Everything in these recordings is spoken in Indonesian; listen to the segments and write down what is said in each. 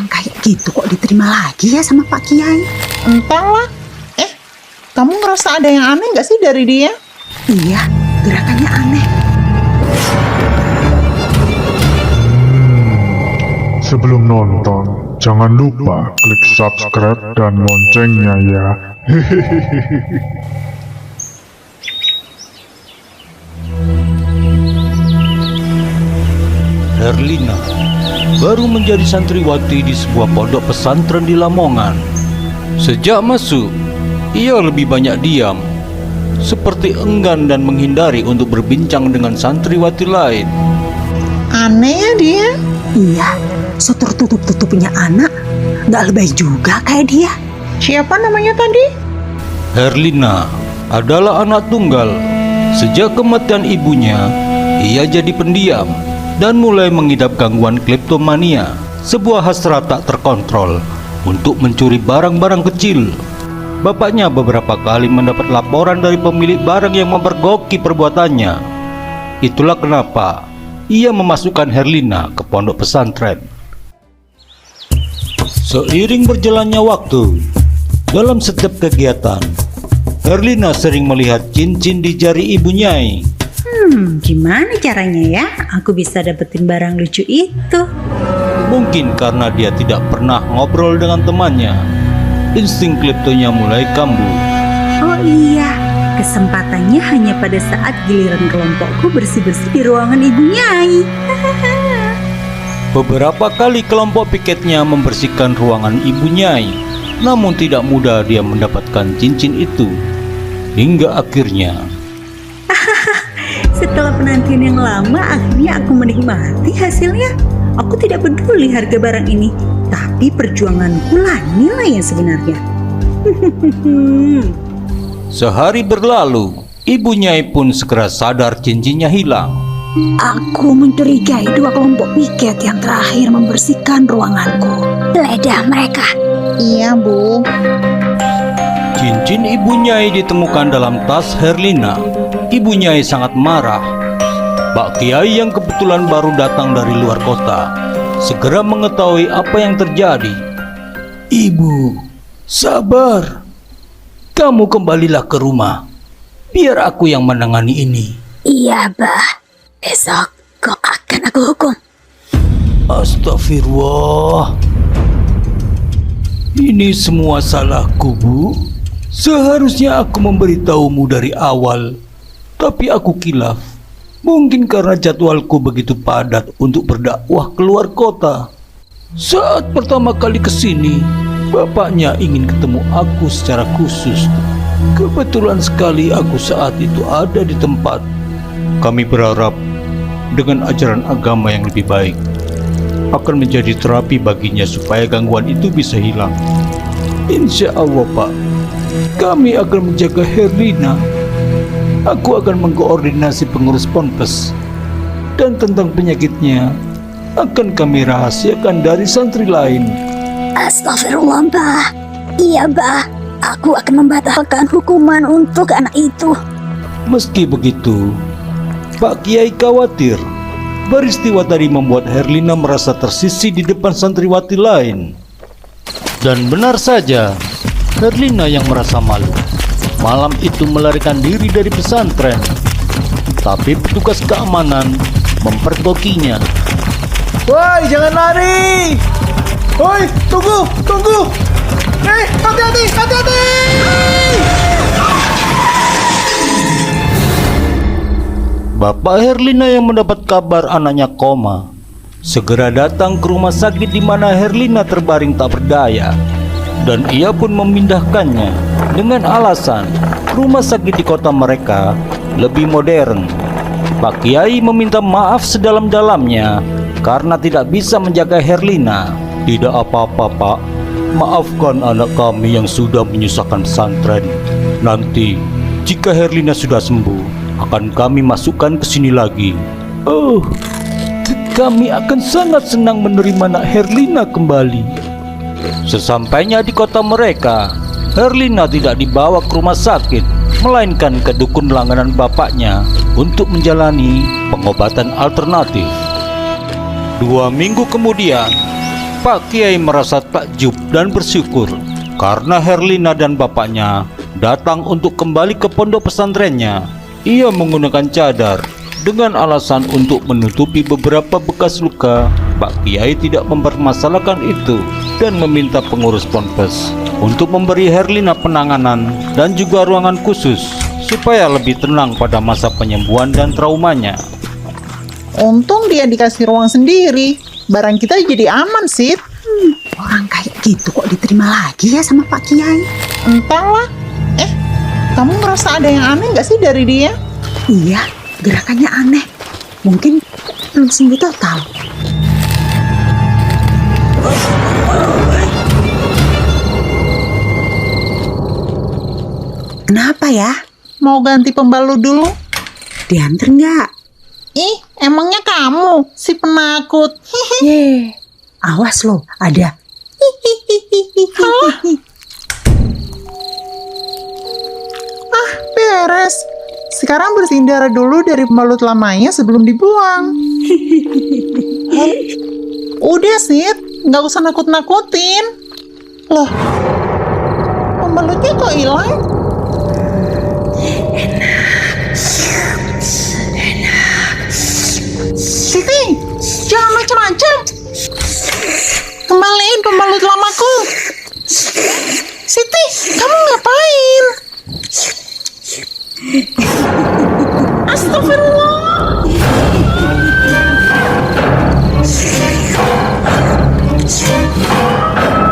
Orang kayak gitu kok diterima lagi ya sama Pak Kiai? Entahlah. Kamu ngerasa ada yang aneh nggak sih dari dia? Iya, gerakannya aneh. Sebelum nonton, jangan lupa klik subscribe dan loncengnya ya. Herlina baru menjadi santriwati di sebuah pondok pesantren di Lamongan. Sejak masuk, ia lebih banyak diam, seperti enggan dan menghindari untuk berbincang dengan santriwati lain. Aneh ya dia. Iya, setertutup-tutupnya anak. Nggak lebay juga kayak dia. Siapa namanya tadi? Herlina adalah anak tunggal. Sejak kematian ibunya, ia jadi pendiam dan mulai mengidap gangguan kleptomania, sebuah hasrat tak terkontrol untuk mencuri barang-barang kecil. Bapaknya beberapa kali mendapat laporan dari pemilik barang yang mempergoki perbuatannya. Itulah kenapa ia memasukkan Herlina ke pondok pesantren. Seiring berjalannya waktu, dalam setiap kegiatan, Herlina sering melihat cincin di jari ibu Nyai. Gimana caranya ya aku bisa dapetin barang lucu itu? Mungkin karena dia tidak pernah ngobrol dengan temannya, insting kleptonya mulai kambuh. Oh iya, kesempatannya hanya pada saat giliran kelompokku bersih-bersih di ruangan ibu Nyai. Beberapa kali kelompok piketnya membersihkan ruangan ibu Nyai, namun tidak mudah dia mendapatkan cincin itu. Hingga akhirnya Setelah penantian yang lama, akhirnya aku menikmati hasilnya. Aku tidak peduli harga barang ini, tapi perjuanganku lah nilai yang sebenarnya. sehari berlalu, ibu Nyai pun segera sadar cincinnya hilang. Aku mencurigai dua kelompok piket yang terakhir membersihkan ruanganku. Geledah mereka. Iya, Bu. Cincin ibu Nyai ditemukan dalam tas Herlina. Ibu Nyai sangat marah. Pak Kiai yang kebetulan baru datang dari luar kota segera mengetahui apa yang terjadi. Ibu, sabar. Kamu kembalilah ke rumah. Biar aku yang menangani ini. Iya, Bah. Besok kau akan aku hukum. Astagfirullah. Ini semua salahku, Bu. Seharusnya aku memberitahumu dari awal, tapi aku kilaf. Mungkin karena jadwalku begitu padat untuk berdakwah keluar kota. Saat pertama kali kesini, bapaknya ingin ketemu aku secara khusus. Kebetulan sekali aku saat itu ada di tempat. Kami berharap dengan ajaran agama yang lebih baik akan menjadi terapi baginya supaya gangguan itu bisa hilang. Insya Allah, Pak, kami akan menjaga Herlina. Aku akan mengkoordinasi pengurus ponpes, dan tentang penyakitnya akan kami rahasiakan dari santri lain. Astagfirullah, Bah. Iya, Bah. Aku akan membatalkan hukuman untuk anak itu. Meski begitu, Pak Kiai khawatir peristiwa tadi membuat Herlina merasa tersisih di depan santriwati lain. Dan benar saja, Herlina yang merasa malu malam itu melarikan diri dari pesantren. Tapi petugas keamanan mempergokinya. Woi, jangan lari! Woi, tunggu, tunggu! Hati-hati, hati-hati! Bapak Herlina yang mendapat kabar anaknya koma segera datang ke rumah sakit di mana Herlina terbaring tak berdaya, dan ia pun memindahkannya dengan alasan rumah sakit di kota mereka lebih modern. Pak Kiai meminta maaf sedalam-dalamnya karena tidak bisa menjaga Herlina. Tidak apa-apa, Pak. Maafkan anak kami yang sudah menyusahkan pesantren. Nanti jika Herlina sudah sembuh, akan kami masukkan ke sini lagi. Oh, kami akan sangat senang menerima nak Herlina kembali. Sesampainya di kota mereka, Herlina tidak dibawa ke rumah sakit, melainkan ke dukun langganan bapaknya untuk menjalani pengobatan alternatif. 2 minggu kemudian, Pak Kiai merasa takjub dan bersyukur karena Herlina dan bapaknya datang untuk kembali ke pondok pesantrennya. Ia menggunakan cadar dengan alasan untuk menutupi beberapa bekas luka. Pak Kiai tidak mempermasalahkan itu dan meminta pengurus ponpes untuk memberi Herlina penanganan dan juga ruangan khusus supaya lebih tenang pada masa penyembuhan dan traumanya. Untung dia dikasih ruang sendiri. Barang kita jadi aman, Sid. Orang kayak gitu kok diterima lagi ya sama Pak Kiai? Entahlah. Kamu ngerasa ada yang aneh nggak sih dari dia? Iya, gerakannya aneh. Mungkin belum sembuh total. Kenapa ya? Mau ganti pembalut dulu? Diantar nggak? Ih, emangnya kamu si penakut? Ye, awas loh, ada. Beres. Sekarang bersihin darah dulu dari pembalut lamanya sebelum dibuang. Udah, Sid. Nggak usah nakut-nakutin. Loh, pembalutnya kok hilang? Siti, jangan macam-macam. Kembaliin pembalut lamaku. Siti, kamu ngapain? Astagfirullah.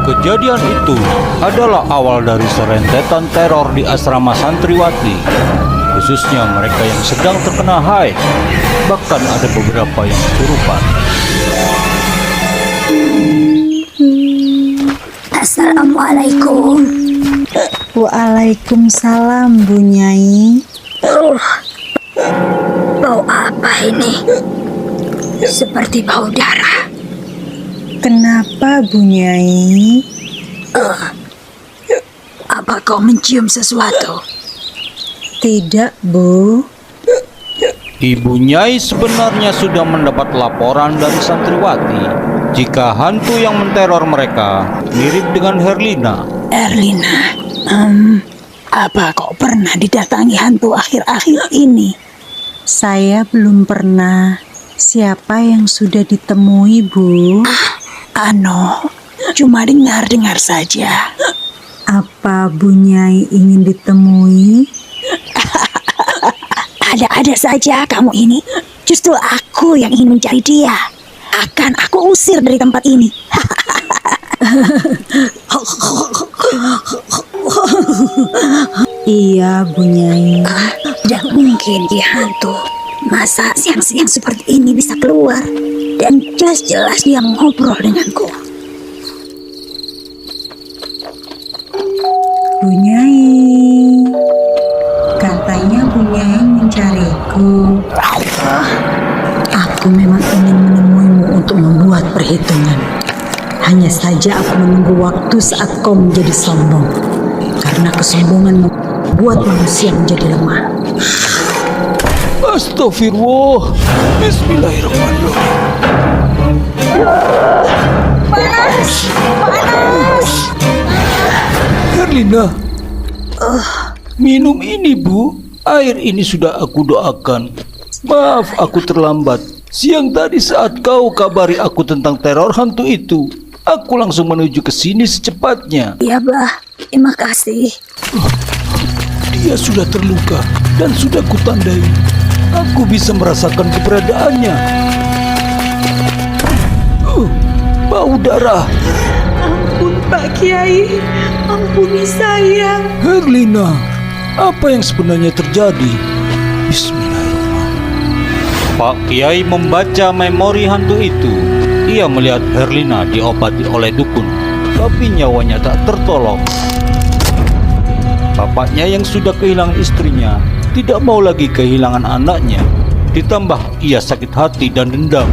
Kejadian itu adalah awal dari serentetan teror di asrama santriwati, khususnya mereka yang sedang terkena haid. Bahkan ada beberapa yang kesurupan. Assalamualaikum. Waalaikumsalam, Bu Nyai. Bau apa ini? Seperti bau darah. Kenapa, Bu Nyai? Apa kau mencium sesuatu? Tidak, Bu. Ibu Nyai sebenarnya sudah mendapat laporan dari santriwati jika hantu yang menteror mereka mirip dengan Herlina. Herlina, apa kau pernah didatangi hantu akhir-akhir ini? Saya belum pernah. Siapa yang sudah ditemui, Bu? Cuma dengar-dengar saja. Apa Bu Nyai ingin ditemui? Ada-ada saja kamu ini. Justru aku yang ingin mencari dia. Akan aku usir dari tempat ini. Iya, Bu Nyai. Tidak mungkin dia hantu. Masa siang-siang seperti ini bisa keluar? Dan jelas-jelas dia mengobrol denganku. Bu Nyai. Katanya Bu Nyai mencariku. Aku memang ingin menemuimu untuk membuat perhitungan. Hanya saja aku menunggu waktu saat kau menjadi sombong. Karena kesombongan membuat manusia menjadi lemah. Astagfirullah. Bismillahirrahmanirrahim. Panas! Herlina, minum ini, Bu. Air ini sudah aku doakan. Maaf aku terlambat. Siang tadi saat kau kabari aku tentang teror hantu itu, aku langsung menuju ke sini secepatnya. Ya, Bah. Terima kasih. Dia sudah terluka dan sudah kutandai. Aku bisa merasakan keberadaannya. Bau darah. Ampun, Pak Kiai. Ampuni saya. Herlina, apa yang sebenarnya terjadi? Bismillahirrahmanirrahim. Pak Kiai membaca memori hantu itu. Ia melihat Herlina diobati oleh dukun, tapi nyawanya tak tertolong. Bapaknya yang sudah kehilangan istrinya tidak mau lagi kehilangan anaknya. Ditambah ia sakit hati dan dendam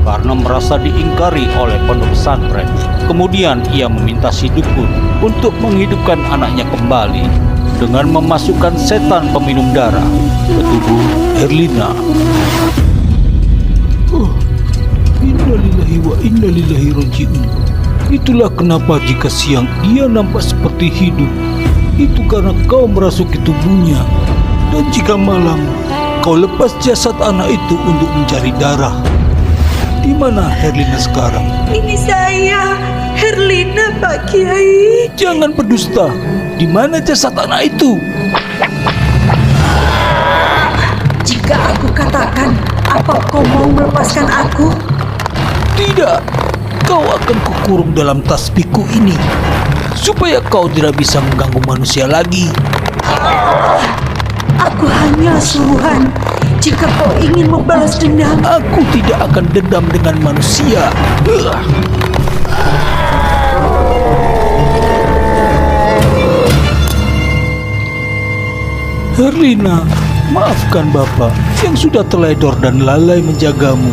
karena merasa diingkari oleh pondok pesantren. Kemudian ia meminta si dukun untuk menghidupkan anaknya kembali dengan memasukkan setan peminum darah ke tubuh Herlina. Innalillahi wa innalillahi raji'un. Itulah kenapa jika siang ia nampak seperti hidup, itu karena kau merasuki tubuhnya. Dan jika malam, kau lepas jasad anak itu untuk mencari darah. Di mana Herlina sekarang? Ini saya, Herlina, Pak Kiai. Jangan berdusta. Di mana jasad anak itu? Jika aku katakan, apa kau mau melepaskan aku? Tidak. Kau akan kukurung dalam tasbihku ini, supaya kau tidak bisa mengganggu manusia lagi. Aku hanya suruhan. Jika kau ingin membalas dendam, Aku tidak akan dendam dengan manusia. Herlina, maafkan Bapak yang sudah teledor dan lalai menjagamu.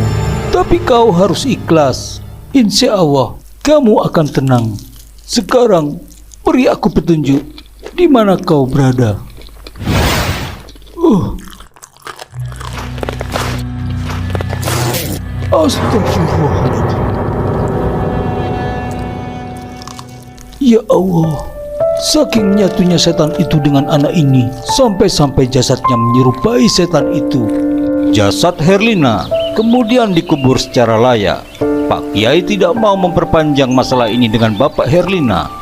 Tapi kau harus ikhlas. Insya Allah, kamu akan tenang. Sekarang, beri aku petunjuk. Di mana kau berada? Astagfirullahaladzim. Ya Allah, saking nyatunya setan itu dengan anak ini, sampai-sampai jasadnya menyerupai setan itu. Jasad Herlina kemudian dikubur secara layak. Pak Kiai tidak mau memperpanjang masalah ini dengan Bapak Herlina.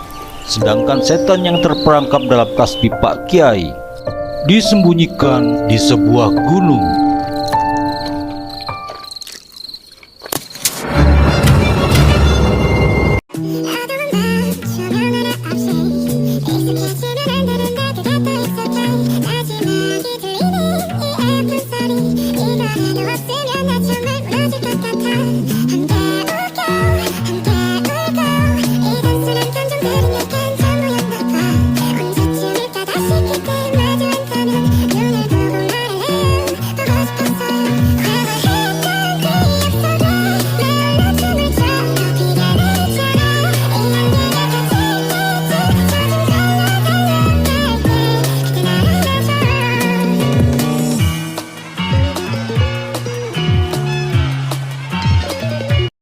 Sedangkan setan yang terperangkap dalam tasbih Pak Kiai disembunyikan di sebuah gunung.